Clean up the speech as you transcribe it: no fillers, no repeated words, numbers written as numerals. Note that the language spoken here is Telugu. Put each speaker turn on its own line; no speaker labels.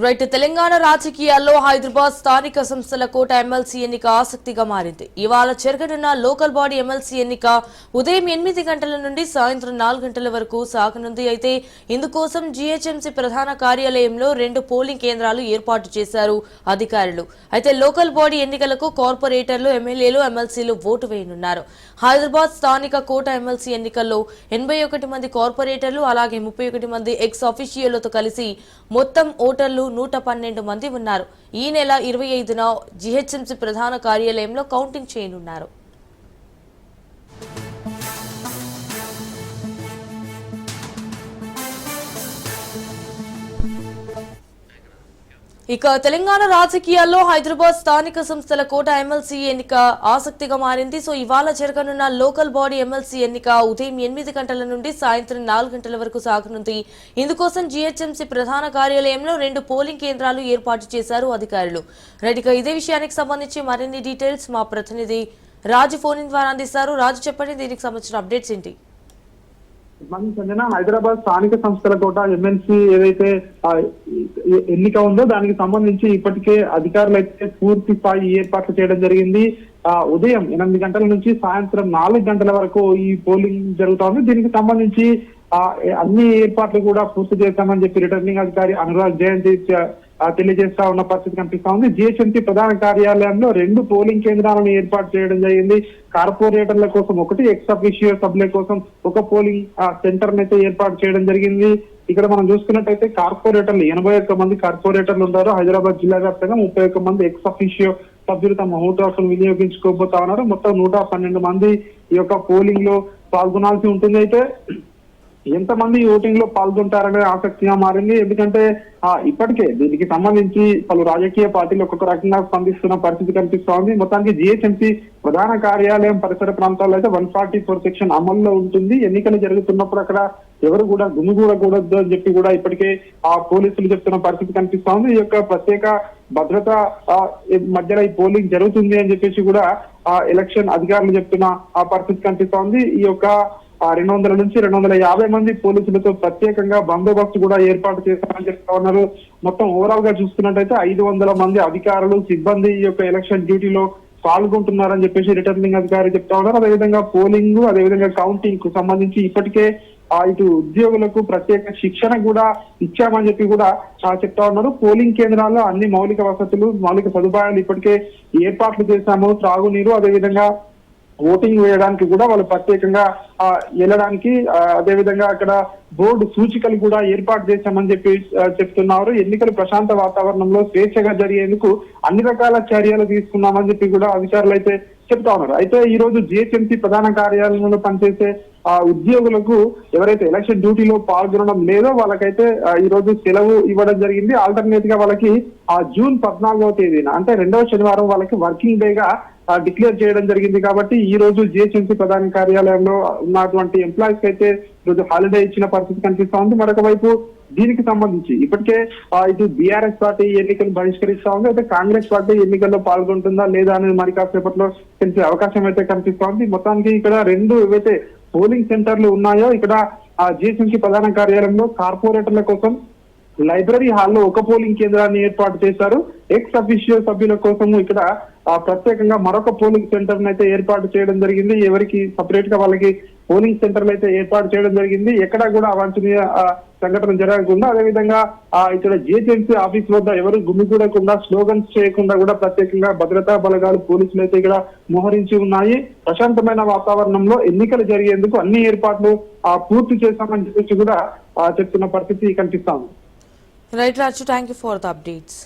రైట్ తెలంగాణ రాజకీయాల్లో హైదరాబాద్ స్థానిక సంస్థల కోట ఎమ్మెల్సీ ఎన్నిక ఆసక్తిగా మారింది. ఇవాళ జరగనున్న లోకల్ బాడీ ఎమ్మెల్సీ ఎన్నిక ఉదయం 8 గంటల నుండి సాయంత్రం 4 గంటల వరకు సాగనుంది. అయితే ఇందుకోసం జీహెచ్ఎంసీ ప్రధాన కార్యాలయంలో 2 పోలింగ్ కేంద్రాలు ఏర్పాటు చేశారు అధికారులు. అయితే లోకల్ బాడీ ఎన్నికలకు కార్పొరేటర్లు, ఎమ్మెల్యేలు, ఎమ్మెల్సీలు ఓటు వేయనున్నారు. హైదరాబాద్ స్థానిక కోట ఎమ్మెల్సీ ఎన్నికల్లో 81 మంది కార్పొరేటర్లు అలాగే 31 మంది ఎక్స్ అఫీషియల్తో కలిసి మొత్తం ఓటర్లు 112 మంది ఉన్నారు. ఈ నెల 25న జీహెచ్ఎంసీ ప్రధాన కార్యాలయంలో కౌంటింగ్ చేయనున్నారు. ఇక తెలంగాణ రాజకీయాల్లో హైదరాబాద్ స్థానిక సంస్థల కోట ఎమ్మెల్సీ ఎన్నిక ఆసక్తిగా మారింది. సో ఇవాళ జరగనున్న లోకల్ బాడీ ఎమ్మెల్సీ ఎన్నిక ఉదయం 8 గంటల నుండి సాయంత్రం 4 గంటల వరకు సాగనుంది. ఇందుకోసం జీహెచ్ఎంసీ ప్రధాన కార్యాలయంలో 2 పోలింగ్ కేంద్రాలు ఏర్పాటు చేశారు అధికారులు. రైట్గా ఇదే విషయానికి సంబంధించి మరిన్ని డీటెయిల్స్ మా ప్రతినిధి రాజు ఫోన్ ద్వారా అందిస్తారు. రాజు చెప్పండి, దీనికి సంబంధించిన అప్డేట్స్ ఏంటి?
సంజన, హైదరాబాద్ స్థానిక సంస్థల కోట ఎమ్మెల్సీ ఏదైతే ఎన్నిక ఉందో దానికి సంబంధించి ఇప్పటికే అధికారులు అయితే పూర్తి స్థాయి ఏర్పాట్లు చేయడం జరిగింది. ఉదయం 8 గంటల నుంచి సాయంత్రం 4 గంటల వరకు ఈ పోలింగ్ జరుగుతోంది. దీనికి సంబంధించి అన్ని ఏర్పాట్లు కూడా పూర్తి చేస్తామని చెప్పి రిటర్నింగ్ అధికారి అనురాగ్ జయంతి తెలియజేస్తా ఉన్న పరిస్థితి కనిపిస్తా ఉంది. జిహెచ్ఎంసీ ప్రధాన కార్యాలయంలో 2 పోలింగ్ కేంద్రాలను ఏర్పాటు చేయడం జరిగింది. కార్పొరేటర్ల కోసం ఒకటి, ఎక్స్ అఫీషియల్ సభ్యుల కోసం ఒక పోలింగ్ సెంటర్ అయితే ఏర్పాటు చేయడం జరిగింది. ఇక్కడ మనం చూసుకున్నట్టయితే కార్పొరేటర్లు 81 మంది కార్పొరేటర్లు ఉంటారు. హైదరాబాద్ జిల్లా వ్యాప్తంగా 31 మంది ఎక్స్ అఫీషియల్ సభ్యులు తమ ఓటు హక్కును వినియోగించుకోబోతా ఉన్నారు. మొత్తం 112 మంది ఈ యొక్క పోలింగ్ లో పాల్గొనాల్సి ఉంటుంది. అయితే ఎంతమంది ఓటింగ్ లో పాల్గొంటారనేది ఆసక్తిగా మారింది. ఎందుకంటే ఇప్పటికే దీనికి సంబంధించి పలు రాజకీయ పార్టీలు ఒక్కొక్క రకంగా స్పందిస్తున్న పరిస్థితి కనిపిస్తా ఉంది. మొత్తానికి జిహెచ్ఎంసీ ప్రధాన కార్యాలయం పరిసర ప్రాంతాల్లో అయితే 144 సెక్షన్ అమల్లో ఉంటుంది. ఎన్నికలు జరుగుతున్నప్పుడు అక్కడ ఎవరు కూడా గుమిగూడకూడదు అని చెప్పి కూడా ఇప్పటికే పోలీసులు చెప్తున్న పరిస్థితి కనిపిస్తా ఉంది. ఈ యొక్క ప్రత్యేక భద్రత మధ్యలో ఈ పోలింగ్ జరుగుతుంది అని చెప్పేసి కూడా ఎలక్షన్ అధికారులు చెప్తున్న పరిస్థితి కనిపిస్తా ఉంది. ఈ యొక్క 200 నుంచి 250 మంది పోలీసులతో ప్రత్యేకంగా బందోబస్తు కూడా ఏర్పాటు చేస్తామని చెప్తా ఉన్నారు. మొత్తం ఓవరాల్ గా చూసుకున్నట్టయితే 500 మంది అధికారులు, సిబ్బంది ఈ యొక్క ఎలక్షన్ డ్యూటీలో పాల్గొంటున్నారని చెప్పేసి రిటర్నింగ్ అధికారి చెప్తా ఉన్నారు. అదేవిధంగా పోలింగ్, అదేవిధంగా కౌంటింగ్ కు సంబంధించి ఇప్పటికే ఇటు ఉద్యోగులకు ప్రత్యేక శిక్షణ కూడా ఇచ్చామని చెప్పి కూడా చెప్తా ఉన్నారు. పోలింగ్ కేంద్రాల్లో అన్ని మౌలిక వసతులు, మౌలిక సదుపాయాలు ఇప్పటికే ఏర్పాట్లు చేశాము. త్రాగునీరు, అదేవిధంగా ఓటింగ్ వేయడానికి కూడా వాళ్ళు ప్రత్యేకంగా వెళ్ళడానికి, అదేవిధంగా అక్కడ బోర్డు సూచికలు కూడా ఏర్పాటు చేశామని చెప్పి చెప్తున్నారు. ఎన్నికలు ప్రశాంత వాతావరణంలో స్వేచ్ఛగా జరిగేందుకు అన్ని రకాల చర్యలు తీసుకున్నామని చెప్పి కూడా అధికారులు అయితే చెప్తా ఉన్నారు. అయితే ఈ రోజు జిహెచ్ఎంసీ ప్రధాన కార్యాలయంలో పనిచేసే ఉద్యోగులకు ఎవరైతే ఎలక్షన్ డ్యూటీలో పాల్గొనడం లేదో వాళ్ళకైతే ఈ రోజు సెలవు ఇవ్వడం జరిగింది. ఆల్టర్నేట్ గా వాళ్ళకి జూన్ 14వ తేదీన అంటే 2వ శనివారం వాళ్ళకి వర్కింగ్ డే గా డిక్లేర్ చేయడం జరిగింది. కాబట్టి ఈ రోజు జిహెచ్ఎంసీ ప్రధాన కార్యాలయంలో ఉన్నటువంటి ఎంప్లాయీస్ అయితే ఈరోజు హాలిడే ఇచ్చిన పరిస్థితి కనిపిస్తా ఉంది. మరొక వైపు దీనికి సంబంధించి ఇప్పటికే ఇటు బీఆర్ఎస్ పార్టీ ఎన్నికలు బహిష్కరిస్తా ఉంది. అయితే కాంగ్రెస్ పార్టీ ఎన్నికల్లో పాల్గొంటుందా లేదా అనేది మరి కాసేపట్లో తెలిసే అవకాశం అయితే కనిపిస్తా ఉంది. మొత్తానికి ఇక్కడ 2 ఏవైతే పోలింగ్ సెంటర్లు ఉన్నాయో ఇక్కడ జిహెచ్ఎంసీ ప్రధాన కార్యాలయంలో కార్పొరేటర్ల కోసం లైబ్రరీ హాల్లో ఒక పోలింగ్ కేంద్రాన్ని ఏర్పాటు చేశారు. ఎక్స్ అఫీషియల్ సభ్యుల కోసం ఇక్కడ ప్రత్యేకంగా మరొక పోలింగ్ సెంటర్ అయితే ఏర్పాటు చేయడం జరిగింది. ఎవరికి సపరేట్ గా వాళ్ళకి పోలింగ్ సెంటర్లు అయితే ఏర్పాటు చేయడం జరిగింది. ఎక్కడా కూడా అవాంఛనీయ సంఘటన జరగకుండా, అదేవిధంగా ఇక్కడ జిహెచ్ఎంసీ ఆఫీస్ వద్ద ఎవరు గుమిగూడకుండా, స్లోగన్స్ చేయకుండా కూడా ప్రత్యేకంగా భద్రతా బలగాలు, పోలీసులు అయితే ఇక్కడ మోహరించి ఉన్నాయి. ప్రశాంతమైన వాతావరణంలో ఎన్నికలు జరిగేందుకు అన్ని ఏర్పాట్లు పూర్తి చేశామని చెప్పేసి కూడా చెప్తున్న పరిస్థితి కనిపిస్తా ఉంది.
Right Raju, thank you for the updates.